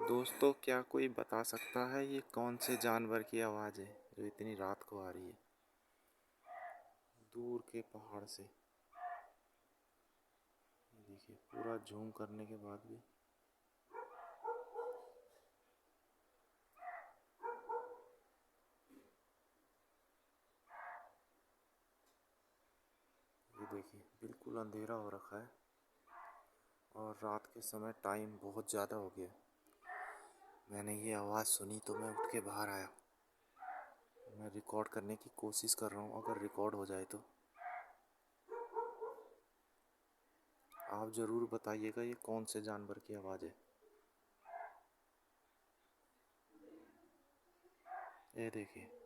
दोस्तों, क्या कोई बता सकता है ये कौन से जानवर की आवाज़ है जो इतनी रात को आ रही है दूर के पहाड़ से। ये देखिए, पूरा झूम करने के बाद भी ये देखिए, बिल्कुल अंधेरा हो रखा है और रात के समय टाइम बहुत ज़्यादा हो गया। मैंने ये आवाज़ सुनी तो मैं उठ के बाहर आया। मैं रिकॉर्ड करने की कोशिश कर रहा हूँ, अगर रिकॉर्ड हो जाए तो। आप ज़रूर बताइएगा ये कौन से जानवर की आवाज़ है। ये देखिए।